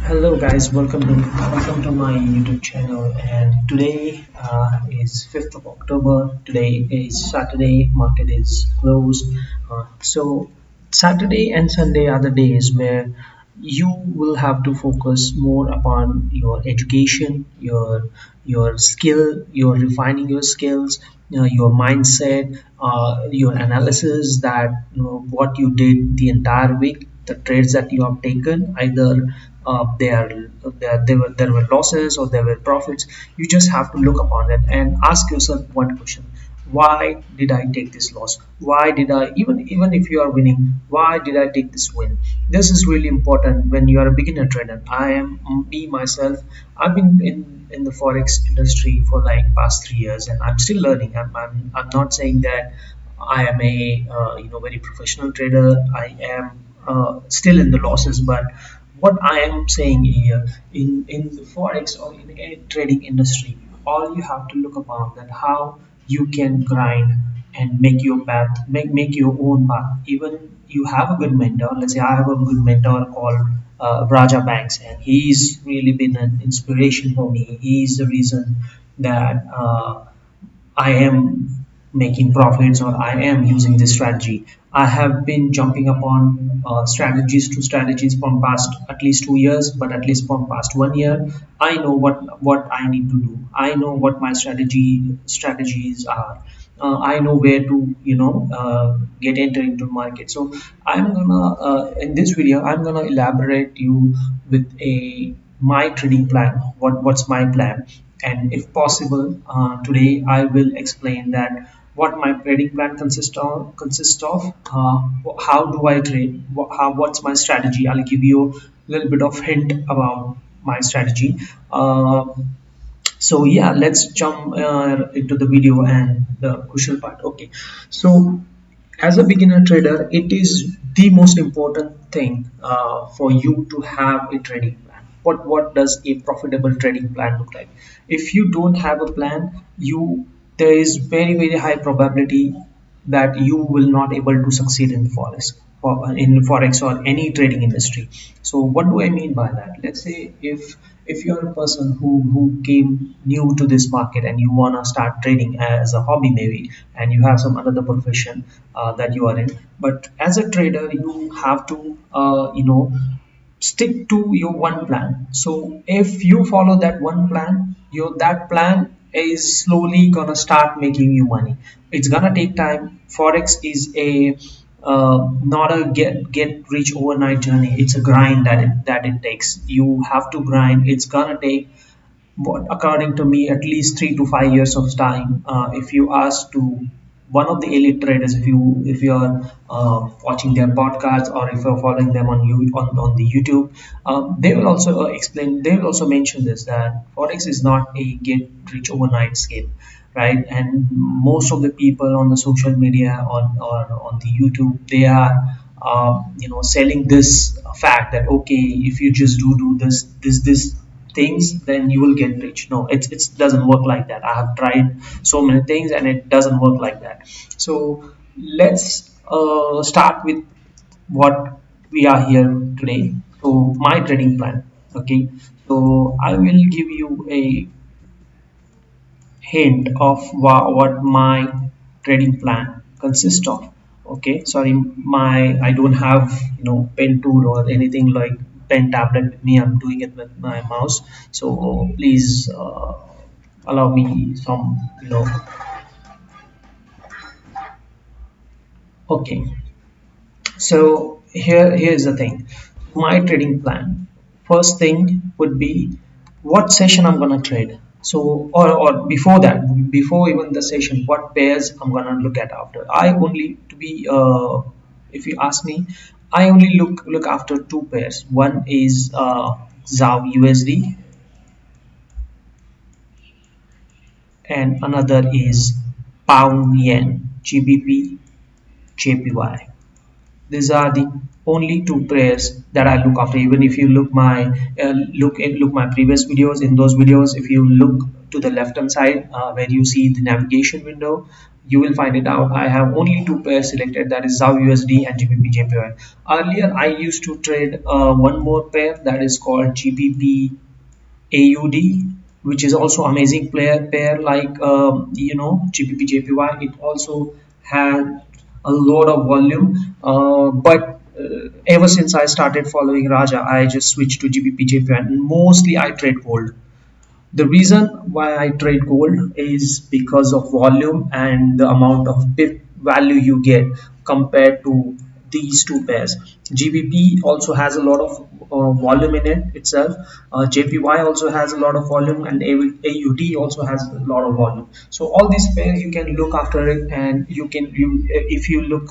Hello guys, welcome to my YouTube channel. And today is 5th of October. Today is Saturday. Market is closed. So Saturday and Sunday are the days where you will have to focus more upon your education, your skill, your refining your skills, your mindset, your analysis that what you did the entire week, the trades that you have taken, either there were losses or there were profits. You just have to look upon it and ask yourself one question: why did I take this loss? Why did I, even if you are winning, why did I take this win? This is really important when you are a beginner trader. I am me myself. I've been in the forex industry for like past 3 years, and I'm still learning. I'm not saying that I am a very professional trader. I am still in the losses, but what I am saying here, in the forex or in any trading industry, all you have to look upon that how you can grind and make your path, make your own path. Even you have a good mentor. Let's say I have a good mentor called Raja Banks, and he's really been an inspiration for me. He's the reason that I am making profits or I am using this strategy. I have been jumping upon strategies to strategies from past at least 2 years, but at least from past 1 year. I know what I need to do. I know what my strategies are. I know where to get enter into market. So I'm gonna in this video I'm gonna elaborate you with a my trading plan. What's my plan? And if possible, today I will explain that what my trading plan consists of, how do I trade, what's my strategy. I'll give you a little bit of hint about my strategy. So yeah, let's jump into the video and the crucial part. Okay, so as a beginner trader, it is the most important thing for you to have a trading plan. What does a profitable trading plan look like? If you don't have a plan, you there is very high probability that you will not able to succeed in forex or in forex or any trading industry. So what do I mean by that? Let's say if you're a person who came new to this market and you want to start trading as a hobby maybe, and you have some another profession that you are in, but as a trader you have to stick to your one plan. So if you follow that one plan, your that plan is slowly gonna start making you money. It's gonna take time. Forex is a not a get rich overnight journey. It's a grind that it takes. You have to grind. It's gonna take, what according to me, at least 3 to 5 years of time. If you ask to one of the elite traders, if you are watching their podcasts or if you're following them on the YouTube, they will also explain, they will also mention this, that forex is not a get rich overnight scheme, right? And most of the people on the social media on the YouTube, they are selling this fact that okay, if you just do this things, then you will get rich. No, it doesn't work like that. I have tried so many things and it doesn't work like that. So let's start with what we are here today. So my trading plan. Okay, so I will give you a hint of what my trading plan consists of. Okay, sorry, my I don't have pen tool or anything like pen tablet with me. I'm doing it with my mouse, so please allow me some okay. So here's the thing. My trading plan. First thing would be what session I'm gonna trade. So or before that, before even the session, what pairs I'm gonna look at after. I only to be if you ask me, I only look after two pairs. One is ZAW USD and another is Pound Yen GBP JPY. These are the only two prayers that I look after. Even if you look my look my previous videos, in those videos, if you look to the left hand side where you see the navigation window, you will find it out. I have only two pairs selected, that is ZAW USD and GBP JPY. Earlier, I used to trade one more pair, that is called GBP AUD, which is also amazing pair like GBP JPY. It also had a lot of volume, but ever since I started following Raja, I just switched to GBP JPY, and mostly I trade gold. The reason why I trade gold is because of volume and the amount of bit value you get compared to these two pairs. GBP also has a lot of volume in it itself. JPY also has a lot of volume, and AUD also has a lot of volume. So all these pairs you can look after it, and if you look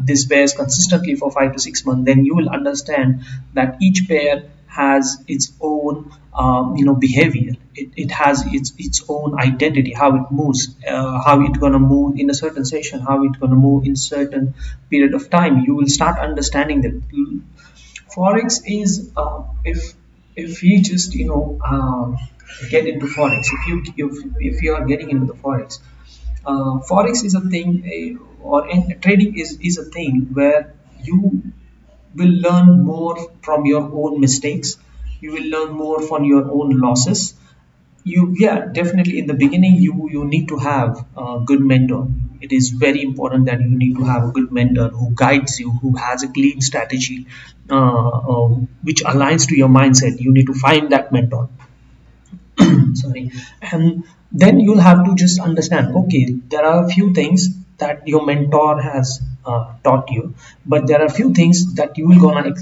these pairs consistently for 5 to 6 months, then you will understand that each pair has its own behavior. It has its own identity, how it moves, how it's gonna move in a certain session, how it's gonna move in certain period of time. You will start understanding that. Forex is if you just get into forex, if you are getting into the forex, forex is a thing, or trading is a thing where you will learn more from your own mistakes. You will learn more from your own losses. Yeah, definitely in the beginning you need to have a good mentor. It is very important that you need to have a good mentor who guides you, who has a clean strategy, which aligns to your mindset. You need to find that mentor. Sorry. And then you'll have to just understand, okay, there are a few things that your mentor has taught you, but there are a few things that you will gonna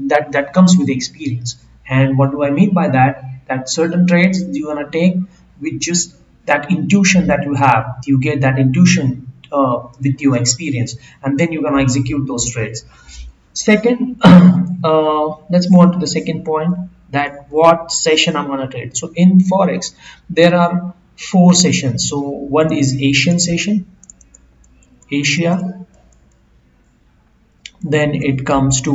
that comes with experience. And what do I mean by that? That certain trades you're gonna take with just that intuition that you have. You get that intuition with your experience, and then you're gonna execute those trades. Second, let's move on to the second point, that what session I'm gonna trade. So in Forex, there are four sessions. So one is Asian session, Asia. Then it goes to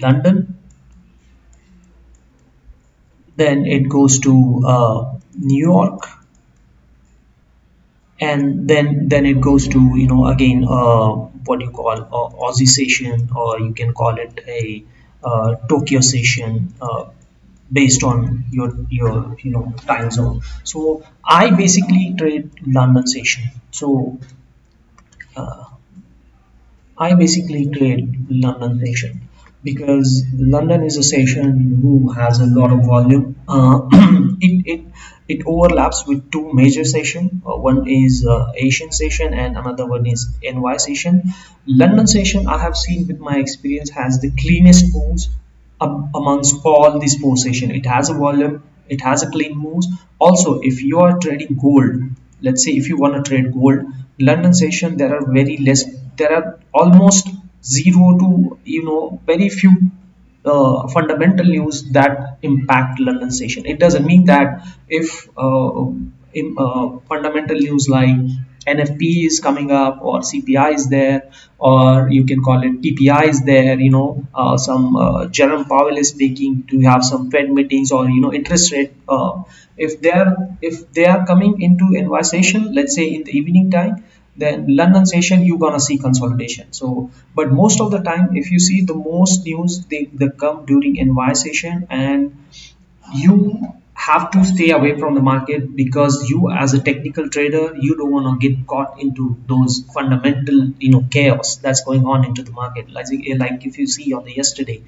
London. Then it goes to New York, and then it goes to again what you call Aussie session, or you can call it a Tokyo session, based on your time zone. So I basically trade London session. So uh, I basically trade London session because London is a session who has a lot of volume. It overlaps with two major session. One is Asian session and another one is NY session. London session, I have seen with my experience, has the cleanest moves amongst all these four session. It has a volume, it has a clean moves. Also, if you are trading gold, let's say if you want to trade gold, London session, there are very less, there are almost zero to very few fundamental news that impact London session. It doesn't mean that if fundamental news like NFP is coming up, or CPI is there, or you can call it PPI is there, some Jerome Powell is speaking to have some Fed meetings, or interest rate. If they are coming into NY session, let's say in the evening time, then London session you're gonna see consolidation. So, but most of the time, if you see the most news, they come during NY session, and you have to stay away from the market, because you as a technical trader, you don't want to get caught into those fundamental chaos that's going on into the market. Like if you see on the yesterday,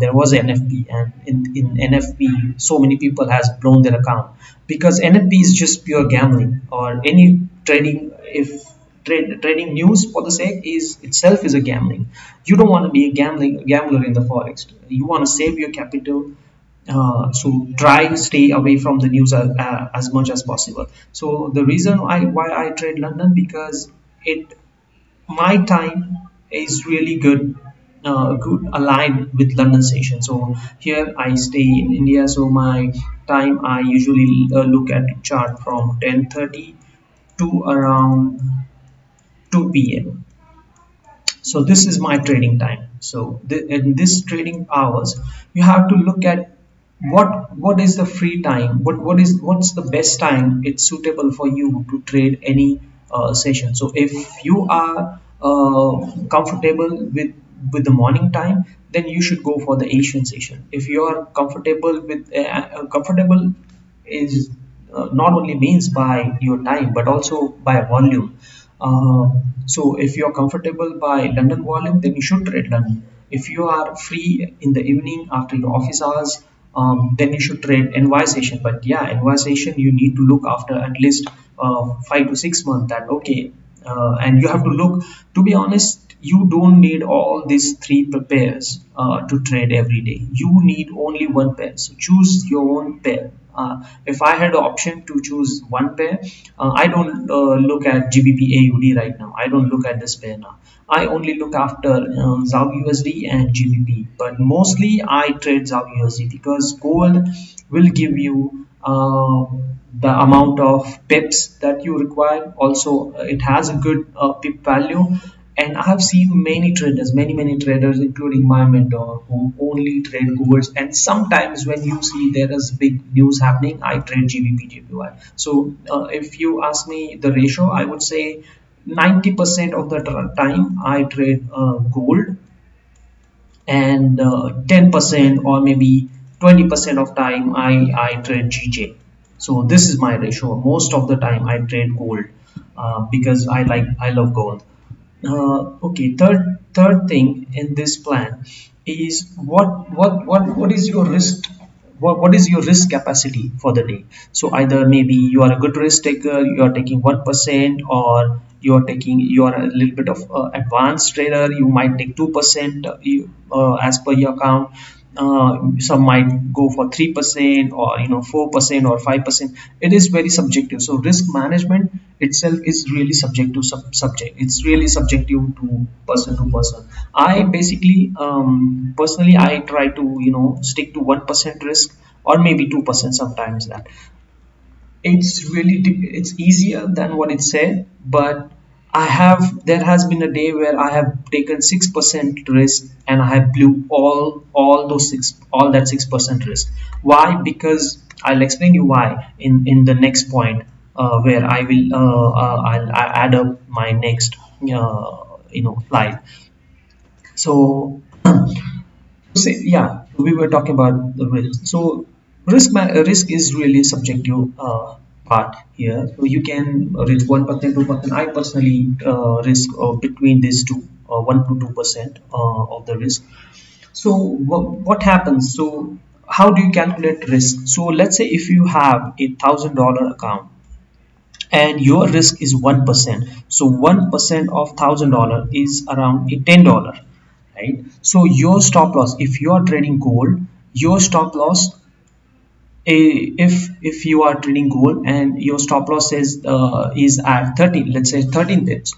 there was NFP, and in NFP so many people has blown their account, because NFP is just pure gambling, or any trading. If trading news for the sake is itself is a gambling. You don't want to be a gambler in the forex. You want to save your capital, so try stay away from the news as much as possible. So the reason why I trade London, because it my time is really good aligned with London station. So here I stay in India, so my time I usually look at the chart from 10:30 to around 2 p.m. So this is my trading time. So in this trading hours, you have to look at what is the free time, what's the best time it's suitable for you to trade any session. So if you are comfortable with the morning time, then you should go for the Asian session. If you are comfortable with comfortable is not only means by your time but also by volume. So if you're comfortable by London volume, then you should trade London. If you are free in the evening after your office hours, then you should trade NY session. But yeah, NY session you need to look after at least 5 to 6 months. That okay, and you have to look. To be honest, you don't need all these three pairs to trade every day. You need only one pair. So choose your own pair. If I had the option to choose one pair, I don't look at GBP AUD right now. I don't look at this pair now. I only look after ZAR USD and GBP. But mostly I trade ZAR USD because gold will give you the amount of pips that you require. Also, it has a good pip value. And I have seen many traders, many traders, including my mentor, who only trade golds. And sometimes when you see there is big news happening, I trade GBP, JPY. So if you ask me the ratio, I would say 90% of the time I trade gold, and 10% or maybe 20% of time I trade GJ. So this is my ratio. Most of the time I trade gold because I love gold. Okay, third thing in this plan is what is your risk, what is your risk capacity for the day. So either maybe you are a good risk taker, you are taking 1%, or you are a little bit of advanced trader, you might take 2% as per your account. Some might go for 3% or 4% or 5%. It is very subjective. So risk management itself is really subjective subject. It's really subjective to person. I basically personally I try to stick to 1% risk or maybe 2% sometimes. That it's easier than what it said, but there has been a day where I have taken 6% risk and I have blew all that 6% risk. Why? Because I'll explain you why in the next point, where I'll add up my next slide. So say, yeah, we were talking about the risk. So risk is really subjective part here. So you can risk 1%, 2%. I personally risk between these two, 1 to 2% of the risk. So what happens? So how do you calculate risk? So let's say if you have $1,000 account and your risk is 1%, so 1% of $1,000 is around $10, right? So your stop loss, if you are trading gold, your stop loss, if you are trading gold and your stop loss is at 13, let's say 13 pips.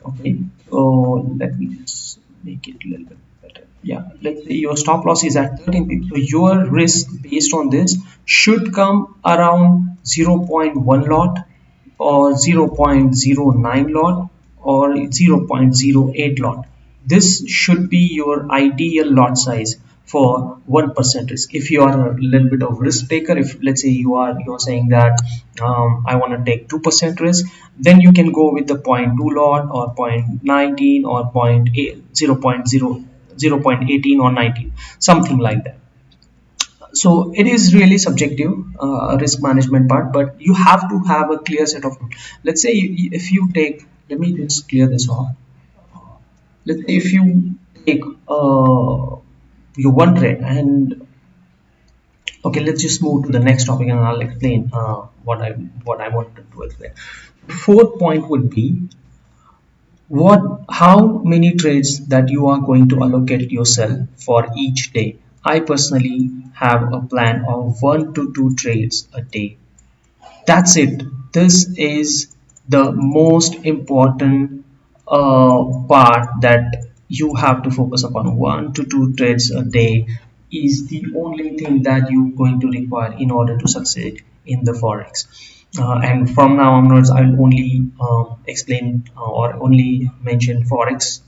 Okay, so let me just make it a little bit better. Yeah, let's say your stop loss is at 13 pips, so your risk based on this should come around zero point 0.1 lot or 0.09 lot or 0.08 lot. This should be your ideal lot size for 1% risk. If you are a little bit of risk taker, if let's say you're saying that I want to take 2% risk, then you can go with the point 0.2 lot or 0.19 or 0.18 or 19, something like that. So it is really subjective, risk management part, but you have to have a clear set of rules. Let's say if you take, let me just clear this off. Let's say if you take your one trade, and okay, let's just move to the next topic and I'll explain what I wanted to explain. The fourth point would be how many trades that you are going to allocate yourself for each day. I personally have a plan of 1 to 2 trades a day. That's it. This is the most important part that you have to focus upon. 1 to 2 trades a day is the only thing that you're going to require in order to succeed in the forex. And from now onwards, I'll only explain or only mention forex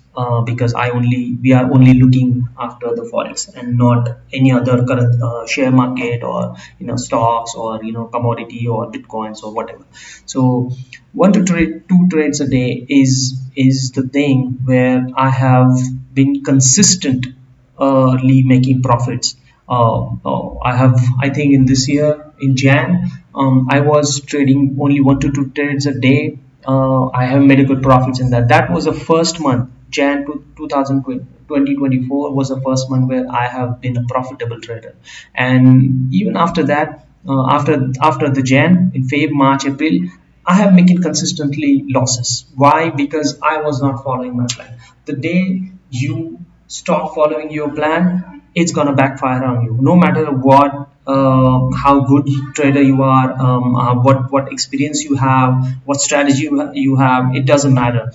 because we are only looking after the forex and not any other current share market, or stocks, or commodity or bitcoins or whatever. So one to two trades a day is the thing where I have been consistent making profits. I think in this year in Jan, I was trading only one to two trades a day. I have made a good profits in that. That was the first month. Jan to 2024 was the first month where I have been a profitable trader. And even after that, after the Jan, in Feb, March, April, I have making consistently losses. Why? Because I was not following my plan. The day you stop following your plan, it's gonna backfire on you. No matter what, how good trader you are, what experience you have, what strategy you have, it doesn't matter.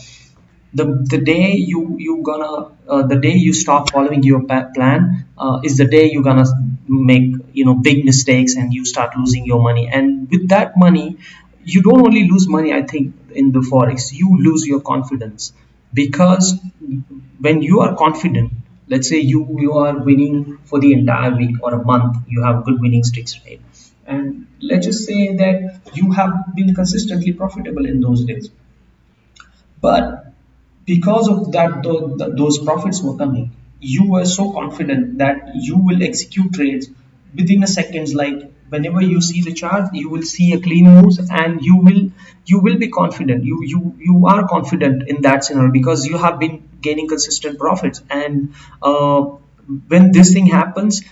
The day the day you stop following your plan is the day you're gonna make big mistakes, and you start losing your money. And with that money, you don't only lose money, I think, in the forex, you lose your confidence. Because when you are confident, let's say you are winning for the entire week or a month, you have good winning streaks, right? And let's just say that you have been consistently profitable in those days, but because of that, those profits were coming, you were so confident that you will execute trades within a seconds. Like whenever you see the chart, you will see a clean move, and you will be confident. You are confident in that scenario because you have been gaining consistent profits. And when this thing happens,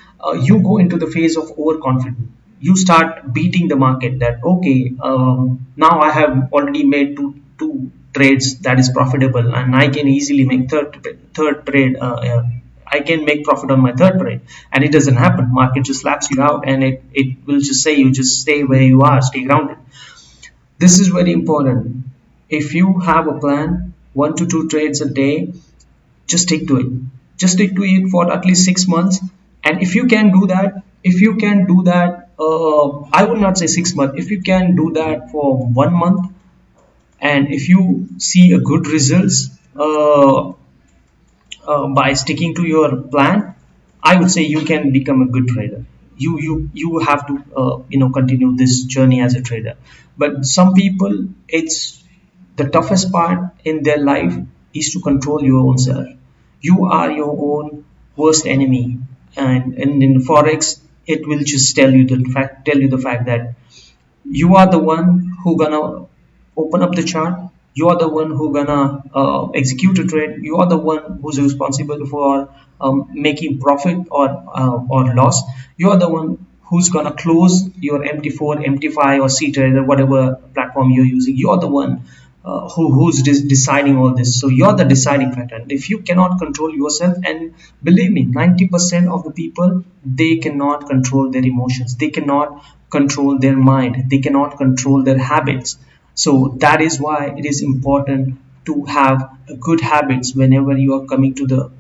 you go into the phase of overconfidence. You start beating the market, that okay, now I have already made two trades that is profitable, and I can easily make third trade. I can make profit on my third trade, and it doesn't happen. Market just slaps you out, and it will just say you just stay where you are, stay grounded. This is very important. If you have a plan, one to two trades a day, just stick to it. Just stick to it for at least 6 months. And if you can do that, I would not say 6 months. If you can do that for 1 month, and if you see a good results, by sticking to your plan, I would say you can become a good trader. You have to continue this journey as a trader. But some people, it's the toughest part in their life is to control your own self. You are your own worst enemy, and in forex, it will just tell you the fact that you are the one who gonna open up the chart. You are the one who gonna execute a trade. You are the one who's responsible for making profit or loss. You are the one who's gonna close your MT4, MT5, or C trader, whatever platform you're using. You are the one who's deciding all this. So you're the deciding factor. And if you cannot control yourself, and believe me, 90% of the people, they cannot control their emotions, they cannot control their mind, they cannot control their habits. So that is why it is important to have good habits whenever you are coming to the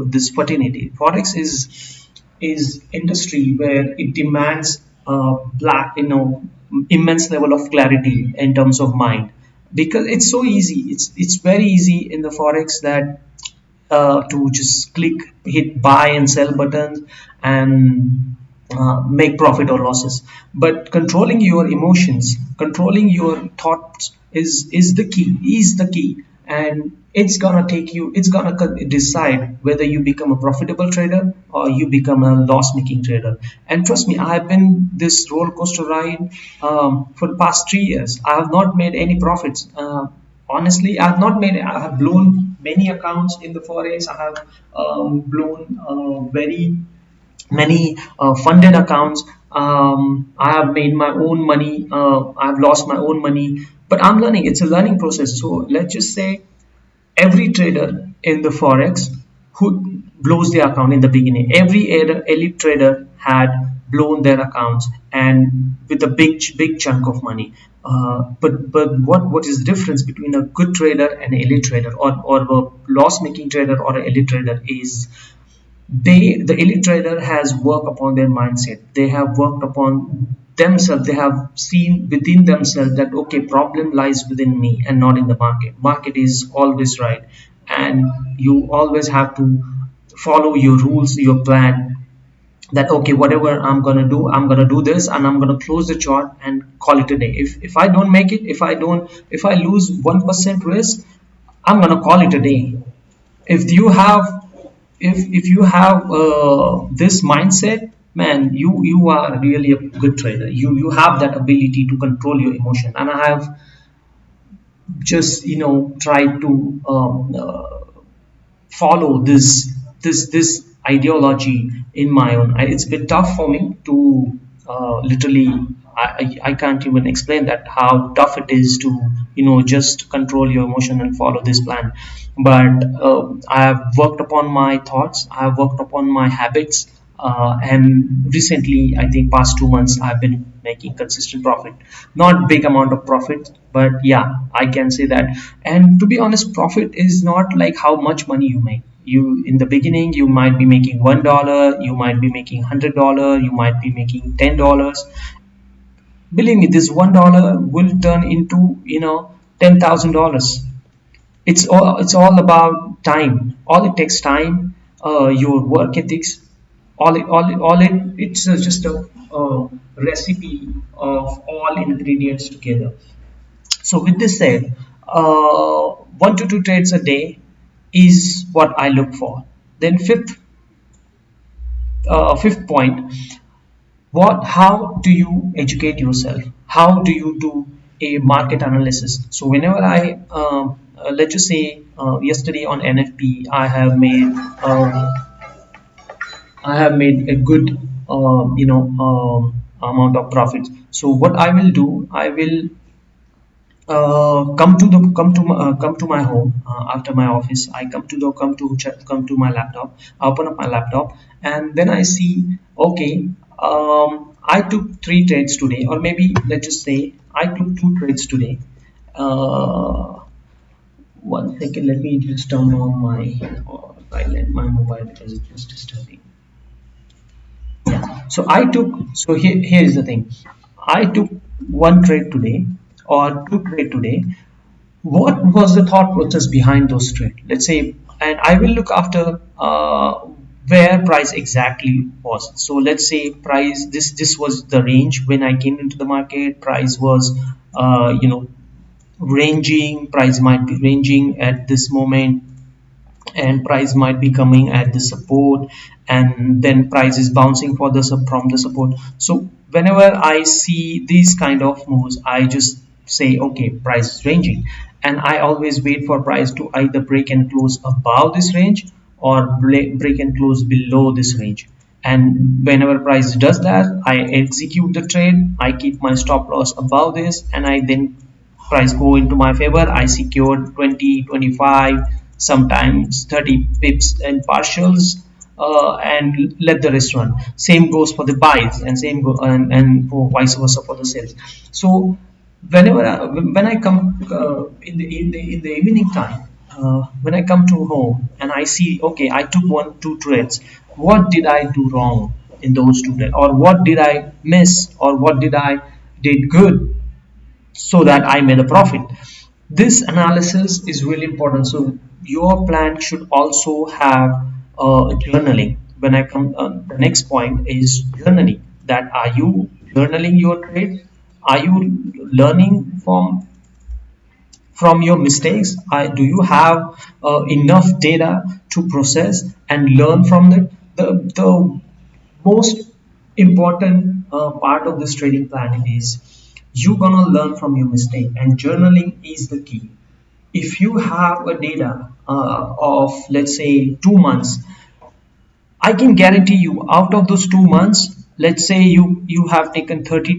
this fraternity. Forex is industry where it demands immense level of clarity in terms of mind, because it's so easy. It's very easy in the forex that to just hit buy and sell buttons, and make profit or losses. But controlling your emotions, controlling your thoughts is the key. And it's gonna decide whether you become a profitable trader or you become a loss making trader. And trust me, I have been this roller coaster ride for the past 3 years. I have not made any profits. Honestly, I have blown many accounts in the forex. I have blown very many funded accounts. I have made my own money. I have lost my own money, but I'm learning. It's a learning process. So let's just say every trader in the forex who blows their account in the beginning, every elite trader had blown their accounts, and with a big chunk of money. But what is the difference between a good trader and an elite trader, or a loss making trader or an elite trader is, the elite trader has worked upon their mindset. They have worked upon themselves. They have seen within themselves that okay, problem lies within me and not in the market. Market is always right. and you always have to follow your rules, your plan, that okay, whatever I'm gonna do this, and I'm gonna close the chart and call it a day. If I don't make it, if I lose 1% risk, I'm gonna call it a day. If you have, if you have this mindset, man, you are really a good trader. You have that ability to control your emotion, and I have just tried to follow this ideology in my own. It's been tough for me to literally. I can't even explain that how tough it is to just control your emotion and follow this plan. But I have worked upon my thoughts. I have worked upon my habits. And recently, I think past 2 months, I've been making consistent profit. Not big amount of profit, but yeah, I can say that. And to be honest, profit is not like how much money you make. You in the beginning, you might be making $1, you might be making $100, you might be making $10. Believe me, this $1 will turn into $10,000. It's all about time. All it takes time, your work ethics. It's just a recipe of all ingredients together. So with this said, 1 to 2 trades a day is what I look for. Then fifth point, how do you educate yourself? How do you do a market analysis? So whenever let's just say yesterday on NFP, I have made a good amount of profits. So what I will do, I will come to my home after my office. I come to my laptop. I open up my laptop, and then I see, okay, I took 3 trades today, or maybe let's just say I took 2 trades today. uh, 1 second, let me just turn on my silent my mobile because it's just disturbing. Yeah, so here's the thing. I took 1 trade today, or 2 trade today. What was the thought process behind those trades? Let's say, and I will look after where price exactly was. So let's say price, this was the range when I came into the market. Price was ranging. Price might be ranging at this moment, and price might be coming at the support, and then price is bouncing for the from the support. So whenever I see these kind of moves, I just say, okay, price is ranging, and I always wait for price to either break and close above this range, or break and close below this range. And whenever price does that, I execute the trade. I keep my stop loss above this, and I then price go into my favor, I secured 20, 25, sometimes 30 pips and partials, and let the rest run. Same goes for the buys, and and for vice versa for the sales. So when I come in the evening time, when I come to home and I see, okay, I took 1 2 trades. What did I do wrong in those 2 trades, or what did I miss, or what did I did good, so that I made a profit? This analysis is really important. So your plan should also have journaling. When I come, the next point is journaling. That are you journaling your trade? Are you learning from your mistakes? Do you have enough data to process and learn from it? The most important part of this trading plan is you're gonna learn from your mistake, and journaling is the key. If you have a data of, let's say, 2 months, I can guarantee you, out of those 2 months, let's say you have taken 30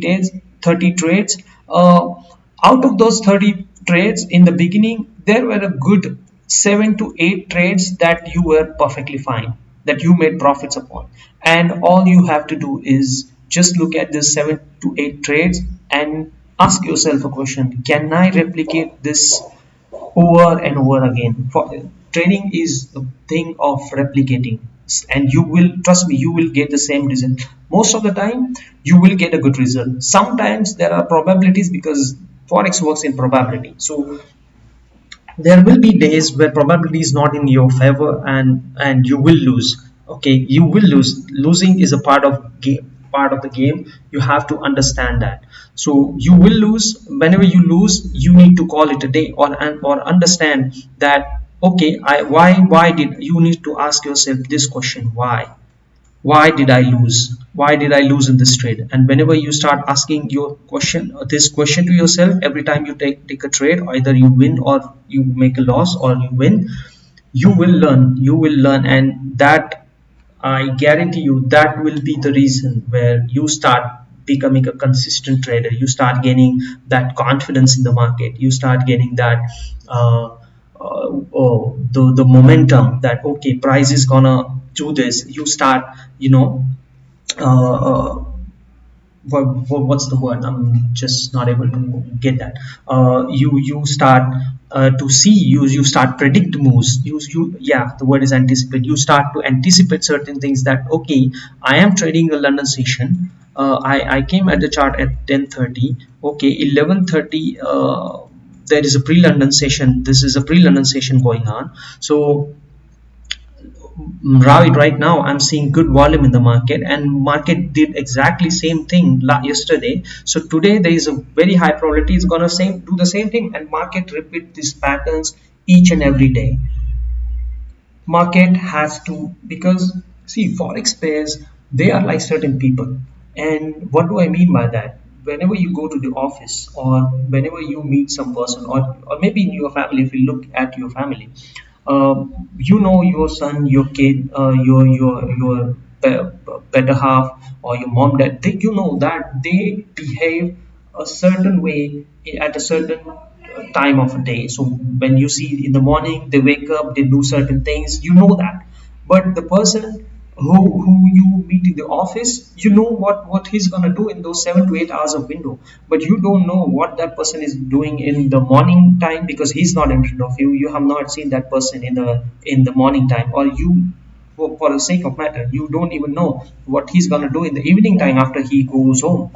trades. Out of those 30 trades, in the beginning, there were a good 7 to 8 trades that you were perfectly fine, that you made profits upon. And all you have to do is just look at this 7 to 8 trades and ask yourself a question: can I replicate this over and over again? For training is a thing of replicating, and you will, trust me, you will get the same result. Most of the time you will get a good result. Sometimes there are probabilities, because forex works in probability. So there will be days where probability is not in your favor, and you will lose. Okay, you will lose. Losing is a part of the game. You have to understand that. So you will lose. Whenever you lose, you need to call it a day, or understand that, okay, I why did you need to ask yourself this question: why did I lose? Why did I lose in this trade? And whenever you start asking this question to yourself, every time you take a trade, either you win or you make a loss, or you win, you will learn, and that, I guarantee you, that will be the reason where you start becoming a consistent trader. You start gaining that confidence in the market. You start getting that uh, the momentum that, okay, price is gonna do this. You start, you know, uh, uh, what's the word? I'm just not able to get that. You start to see, you start predict moves. You Yeah, the word is anticipate. You start to anticipate certain things, that, okay, I am trading a London session. I came at the chart at 10:30. Okay, 11:30. There is a pre-London session. This is a pre-London session going on. So right now I'm seeing good volume in the market, and market did exactly same thing yesterday. So today there is a very high probability it's gonna do the same thing, and market repeat these patterns each and every day. Market has to, because see, forex pairs, they are like certain people. And what do I mean by that? Whenever you go to the office, or whenever you meet some person, or maybe in your family, if you look at your family, you know, your son, your kid, your better half, or your mom, dad, you know that they behave a certain way at a certain time of a day. So when you see in the morning, they wake up, they do certain things, you know that. But the person who you meet in the office, you know what he's gonna do in those 7 to 8 hours of window, but you don't know what that person is doing in the morning time, because he's not in front of you. You have not seen that person in the morning time, or you, for the sake of matter, you don't even know what he's gonna do in the evening time after he goes home.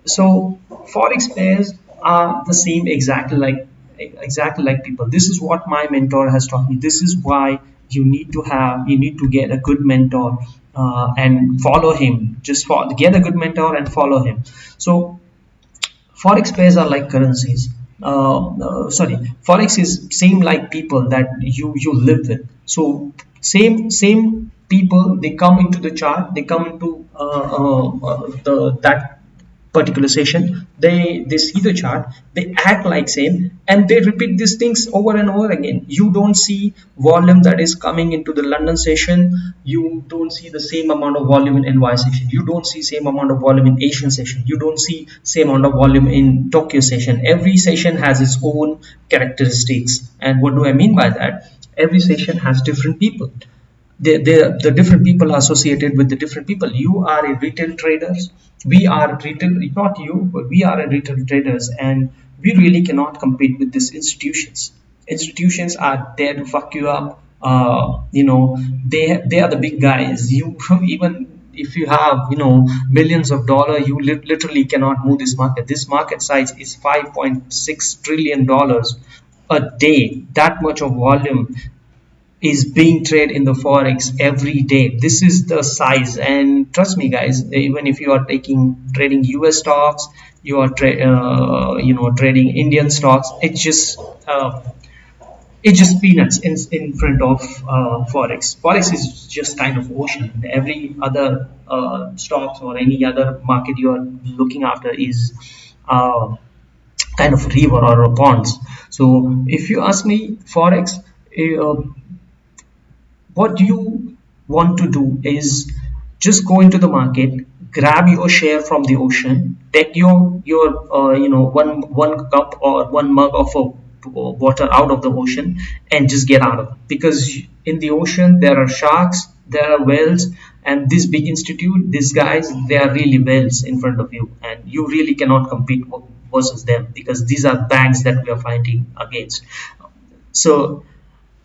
So forex pairs are the same, exactly like people. This is what my mentor has taught me. This is why you need to get a good mentor, and follow him. Get a good mentor and follow him. So forex pairs are like currencies. Sorry, forex is same like people that you live with. So same people, they come into the chart, they come into the that particular session, they see the chart, they act like same, and they repeat these things over and over again. You don't see volume that is coming into the London session. You don't see the same amount of volume in NY session. You don't see same amount of volume in Asian session. You don't see same amount of volume in Tokyo session. Every session has its own characteristics. And what do I mean by that? Every session has different people. The different people are associated with the different people. You are a retail traders, we are retail, not you, but we are a retail traders, and we really cannot compete with these institutions are there to fuck you up. They are the big guys. You even if you have, millions of dollars, you literally cannot move this market. This market size is 5.6 trillion dollars a day. That much of volume is being traded in the forex every day. This is the size, and trust me, guys. Even if you are trading U.S. stocks, you are trading Indian stocks. It's just peanuts in front of forex. Forex is just kind of ocean. Every other stocks or any other market you are looking after is uh, kind of river or a ponds. So if you ask me, forex. Uh, what you want to do is just go into the market, grab your share from the ocean, take your one cup or one mug of water out of the ocean, and just get out of it. Because in the ocean there are sharks, there are whales, and this big institute, these guys, they are really whales in front of you, and you really cannot compete versus them, because these are banks that we are fighting against. So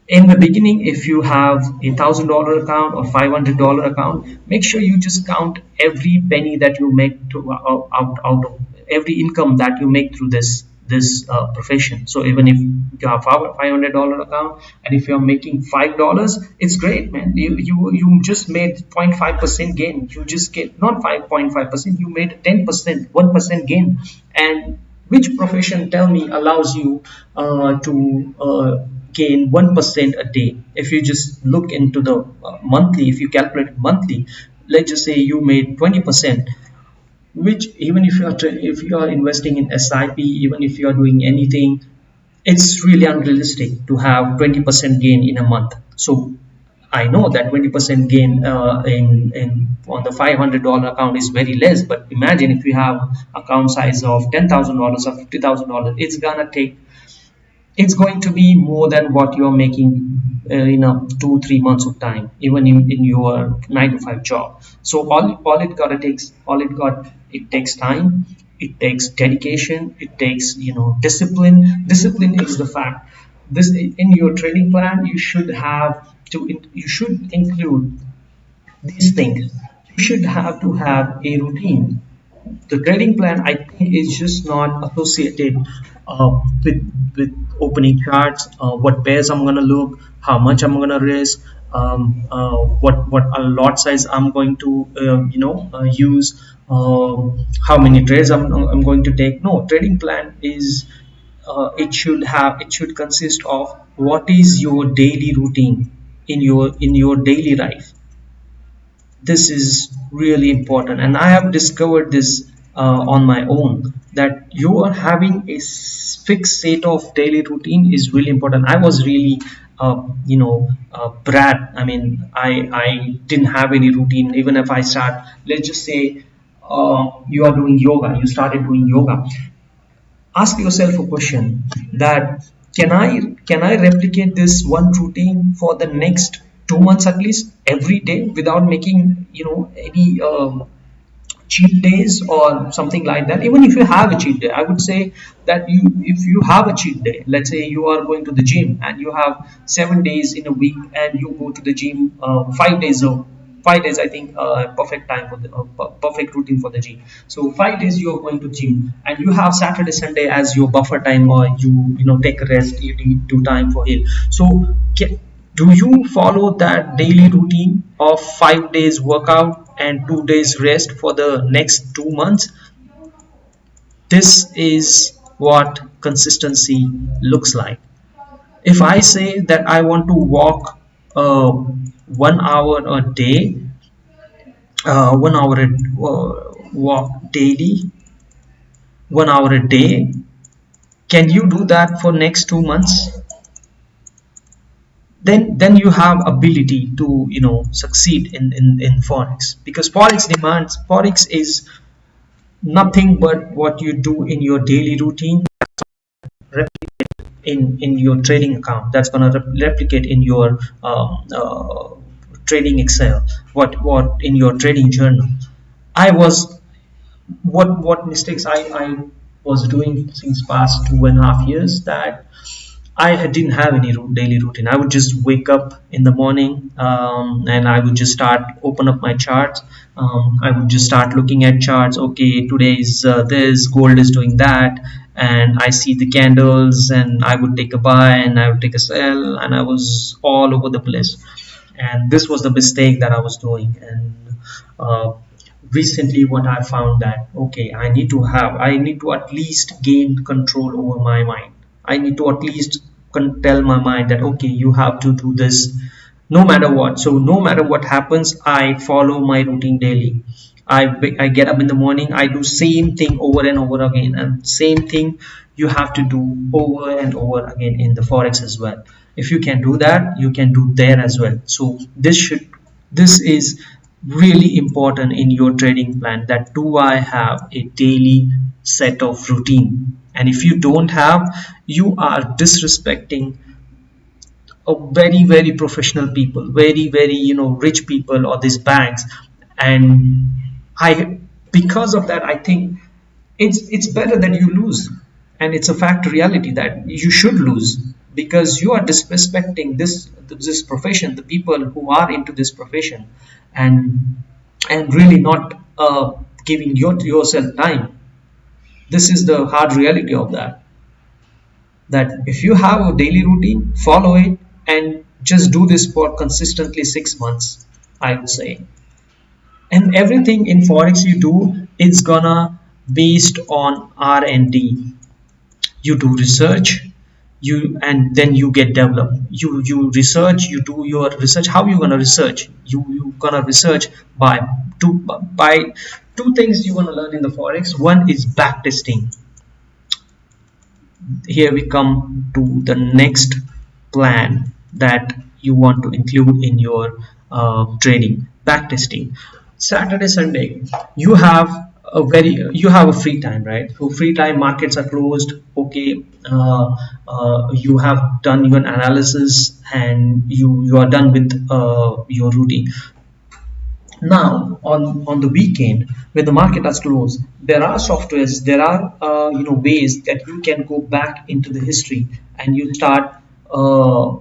in the beginning, if you have $1,000 account or $500 account, make sure you just count every penny that you make to out of every income that you make through this. this profession. So even if you have $500 account, and if you're making $5, it's great, man. You just made 0.5% gain. You just get not 5.5%, you made 10%, 1% gain. And which profession, tell me, allows you to gain 1% a day? If you just look into the monthly, if you calculate monthly, let's just say you made 20%, which even if if you are investing in SIP, even if you are doing anything, it's really unrealistic to have 20% gain in a month. So I know that 20% gain in on the $500 account is very less, but imagine if you have account size of $10,000 or $50,000, it's going to be more than what you're making in a 2 3 months of time, even in your 9 to 5 job. So it takes time, it takes dedication, it takes discipline is the fact. This in your trading plan, you should include these things. You should have to have a routine. The trading plan, I think, is just not associated with opening charts, what pairs I'm gonna look, how much I'm gonna risk, what a lot size I'm going to use, how many trades I'm going to take. No, trading plan is it should consist of what is your daily routine in your daily life. This is really important, and I have discovered this on my own, that you are having a fixed set of daily routine is really important. I was really brat. I mean, I didn't have any routine. Even if I start, let's just say, you are doing yoga, you started doing yoga, ask yourself a question, that can I replicate this one routine for the next 2 months at least, every day, without making any cheat days or something like that. Even if you have a cheat day, I would say that if you have a cheat day, let's say you are going to the gym and you have 7 days in a week, and you go to the gym 5 days, or 5 days, I think, perfect time for the perfect routine for the gym. So 5 days you are going to gym, and you have Saturday Sunday as your buffer time, or you take a rest, you need to time for it. So do you follow that daily routine of 5 days workout and 2 days rest for the next 2 months? This is what consistency looks like. If I say that I want to walk 1 hour a day, 1 hour walk daily, 1 hour a day, can you do that for next 2 months? Then you have ability to succeed in forex, because forex is nothing but what you do in your daily routine, in your trading account, that's going to replicate in your trading excel, what in your trading journal. I was what mistakes I was doing since past 2.5 years, that didn't have any daily routine. I would just wake up in the morning, and I would just start open up my charts. I would just start looking at charts. Okay, today is this, gold is doing that, and I see the candles, and I would take a buy and I would take a sell, and I was all over the place. And this was the mistake that I was doing. And uh, recently, what I found, that okay, I need to at least gain control over my mind. I need to at least tell my mind that okay, you have to do this no matter what. So no matter what happens, I follow my routine daily. I get up in the morning, I do same thing over and over again, and same thing you have to do over and over again in the forex as well. If you can do that, you can do there as well. So this is really important in your trading plan, that do I have a daily set of routine? And if you don't have, you are disrespecting very professional people, very rich people, or these banks. And I because of that, I think it's better that you lose. And it's a fact reality that you should lose, because you are disrespecting this profession, the people who are into this profession, and really not giving yourself time. This is the hard reality of that. that if you have a daily routine, follow it and just do this for consistently 6 months, I would say. And everything in forex you do is gonna based on R&D. You do research, you and then you get developed. You research, you do your research. How you gonna research? You gonna research by two things you gonna learn in the forex. One is back testing. Here we come to the next plan that you want to include in your trading. Back testing. Saturday, Sunday, you have you have a free time, right? So free time, markets are closed. Okay, you have done your analysis and you are done with your routine. Now on the weekend when the market is closed, there are softwares, there are ways that you can go back into the history and you start uh,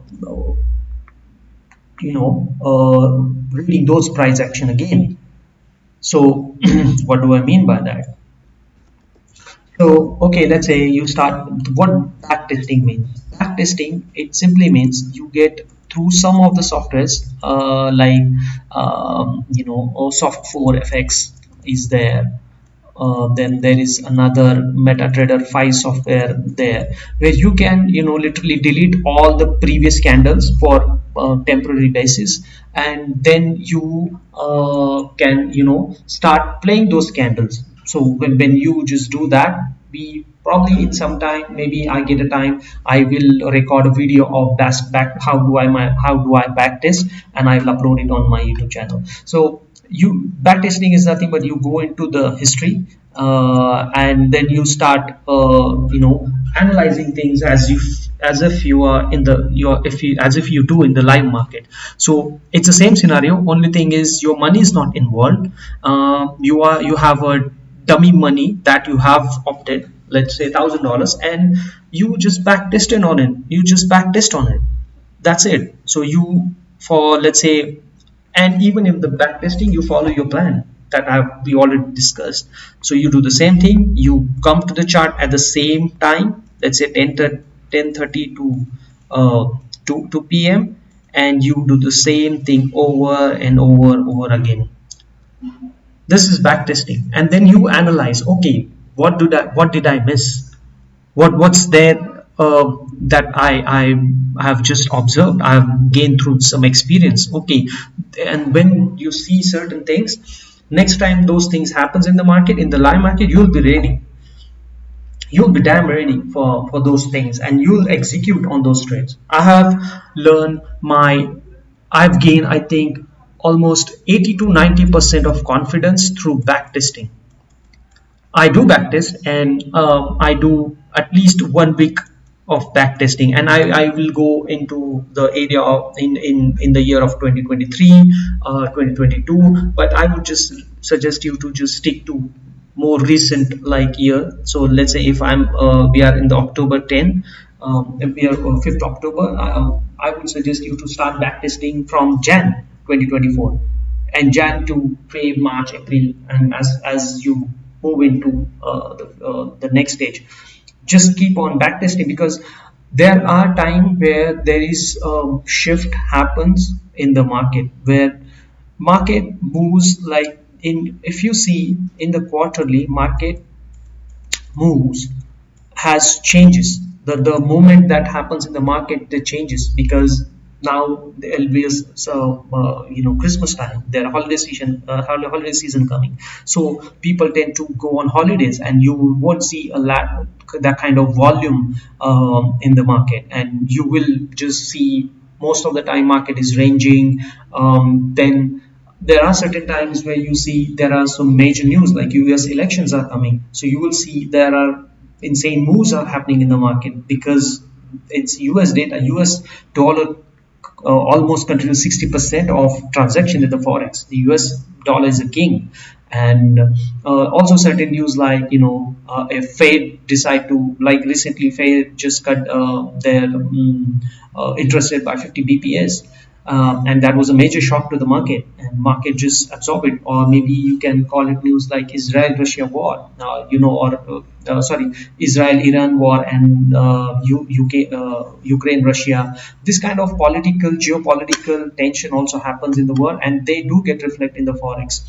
reading those price action again. So what do I mean by that? So, okay, let's say you start. What backtesting means? Backtesting, it simply means you get through some of the softwares, like Soft 4 FX is there. Then there is another MetaTrader 5 software there, where you can literally delete all the previous candles for temporary basis, and then you can start playing those candles. So when you just do that, we probably in some time, maybe I get a time, I will record a video of back how do I back test, and I will upload it on my YouTube channel. So you back testing is nothing but you go into the history, and then you start analyzing things as if you are in the your if you as if you do in the live market. So it's the same scenario, only thing is your money is not involved. You have a dummy money that you have opted, let's say $1,000, and you just back test on it. You just back test on it. That's it. So you, for let's say, and even if the back testing, you follow your plan that we already discussed. So you do the same thing. You come to the chart at the same time. Let's say 10:30 to 2 p.m. and you do the same thing over and over again. This is back testing, and then you analyze. Okay, what did I miss? What's there that I have just observed, I have gained through some experience. Okay, and when you see certain things, next time those things happens in the market, in the live market, you'll be ready. You'll be damn ready for those things, and you'll execute on those trades. I have learned my I've gained, I think, almost 80 to 90% of confidence through back testing. I do backtest, and I do at least 1 week of backtesting, and I will go into the area of in the year of 2023, 2022, but I would just suggest you to just stick to more recent like year. So let's say if we are in the October 10, if we are 5th October, I would suggest you to start backtesting from Jan 2024, and Jan to Feb, March, April, and as you move into the next stage, just keep on backtesting, because there are time where there is shift happens in the market, where market moves like in if you see in the quarterly market moves has changes. The moment that happens in the market, the changes, because now there'll be Christmas time, there are holiday season coming, so people tend to go on holidays, and you won't see a lot that kind of volume in the market, and you will just see most of the time market is ranging. Then there are certain times where you see there are some major news like US elections are coming, so you will see there are insane moves are happening in the market, because it's US data. US dollar almost contributes 60% of transaction in the forex. The US dollar is a king, and also certain news like if Fed decide to, like recently Fed just cut their interest rate by 50 bps. and that was a major shock to the market, and market just absorbed it. Or maybe you can call it news like Israel Russia war, or sorry, Israel Iran war, and UK Ukraine Russia. This kind of political geopolitical tension also happens in the world, and they do get reflected in the forex.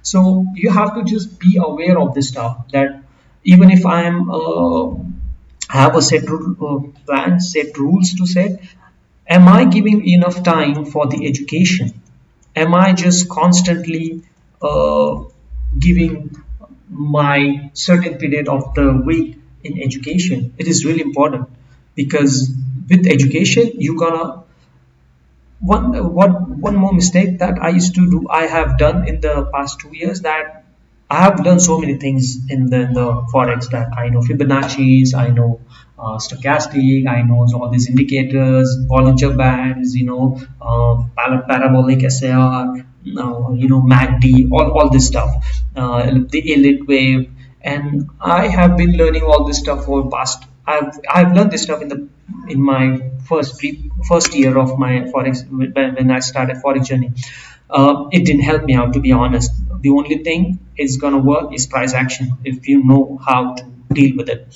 So you have to just be aware of this stuff, that even if I am have a plan, set rules to set. Am I giving enough time for the education? Am I just constantly giving my certain period of the week in education? It is really important, because with education you're gonna one more mistake that I used to do, I have done in the past 2 years, that I have learned so many things in the forex, that I know Fibonacci's, I know stochastic, I know all these indicators, Bollinger Bands, parabolic SAR, MACD, all this stuff, the elite wave, and I have been learning all this stuff for past. I've learned this stuff in my first year of my forex, when I started forex journey. It didn't help me out, to be honest. The only thing is gonna work is price action, if you know how to deal with it.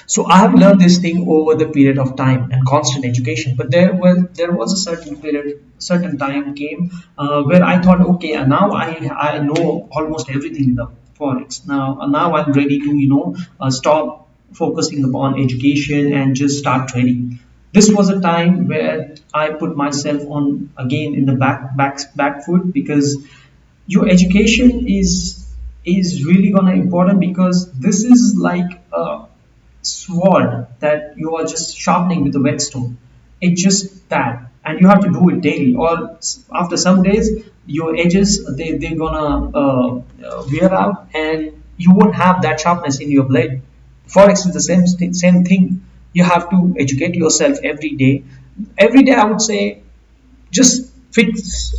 So I have learned this thing over the period of time and constant education. But there was a certain time came where I thought, okay, and now I know almost everything in the forex. Now I'm ready to stop focusing upon education and just start trading. This was a time where I put myself on again in the back foot, because your education is really gonna important, because this is like a sword that you are just sharpening with a whetstone. It's just that, and you have to do it daily, or after some days your edges they're gonna wear out, and you won't have that sharpness in your blade. Forex is the same thing. You have to educate yourself every day. Every day, I would say, just fix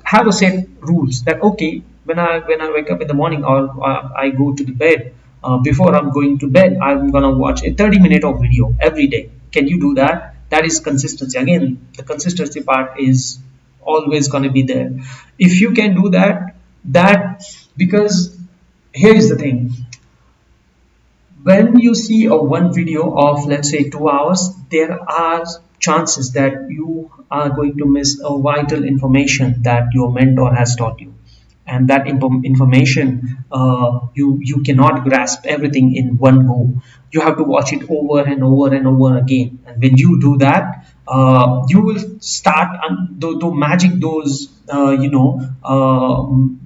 have a set rules, that okay, when I wake up in the morning, or I go to the bed, before I'm going to bed, I'm gonna watch a 30-minute of video every day. Can you do that? That is consistency. Again, the consistency part is always going to be there. If you can do that, because here is the thing, when you see a one video of, let's say, 2 hours, there are chances that you are going to miss a vital information that your mentor has taught you, and that information, you cannot grasp everything in one go. You have to watch it over and over and over again, and when you do that, you will start the magic, those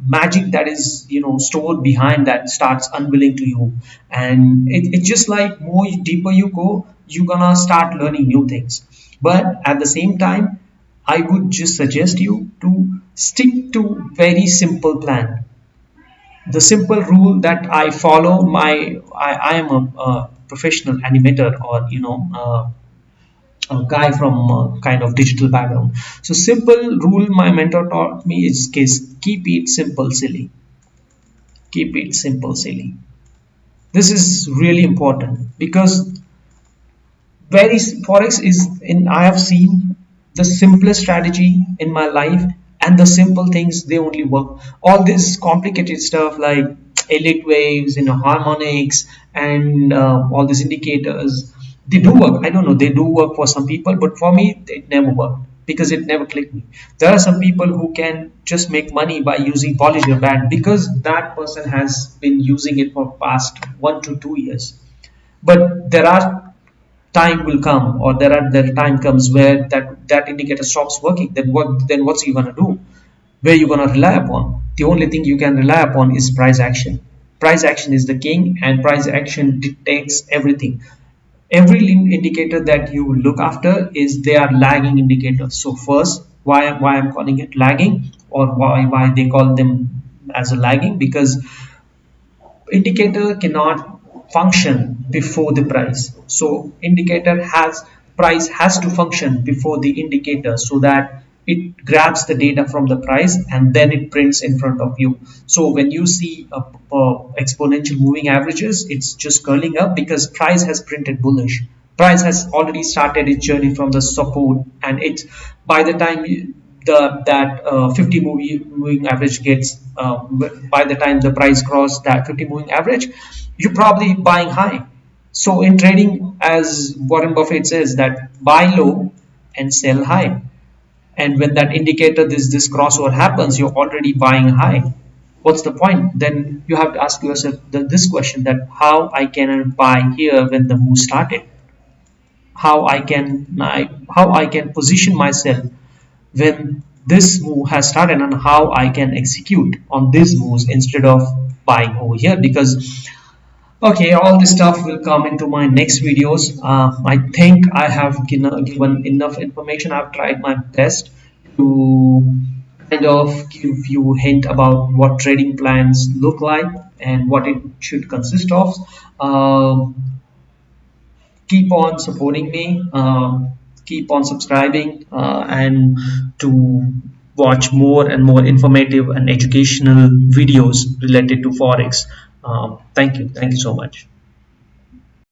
magic that is stored behind that starts unveiling to you. And it's just like, more deeper you go, you're gonna start learning new things. But at the same time, I would just suggest you to stick to very simple plan. The simple rule that I follow, I am a professional animator, or a guy from kind of digital background. So simple rule my mentor taught me is, case, keep it simple, silly. Keep it simple, silly. This is really important, because very forex is in, I have seen the simplest strategy in my life, and the simple things, they only work. All this complicated stuff like elite waves, harmonics, and all these indicators, they do work. I don't know, they do work for some people, but for me it never worked, because it never clicked me. There are some people who can just make money by using Bollinger Band, because that person has been using it for past 1 to 2 years. But there are time will come, or there time comes where that indicator stops working. Then what's you gonna do? Where you gonna rely upon? The only thing you can rely upon is price action. Price action is the king, and price action dictates everything. Every indicator that you look after is, they are lagging indicators. So first, why I'm calling it lagging, or why they call them as a lagging, because indicator cannot function before the price. So indicator price has to function before the indicator, so that it grabs the data from the price and then it prints in front of you. So when you see exponential moving averages, it's just curling up because price has printed bullish. Price has already started its journey from the support, and it's by the time the that 50 moving average gets by the time the price cross that 50 moving average, you're probably buying high. So in trading, as Warren Buffett says, that buy low and sell high. And when that indicator, this crossover happens, you're already buying high. What's the point? Then you have to ask yourself this question, that how I can buy here when the move started, how I can position myself when this move has started, and how I can execute on these moves instead of buying over here. Because okay, all this stuff will come into my next videos. I think I have given enough information. I've tried my best to kind of give you a hint about what trading plans look like and what it should consist of. Keep on supporting me, keep on subscribing, and to watch more and more informative and educational videos related to Forex. Thank you so much.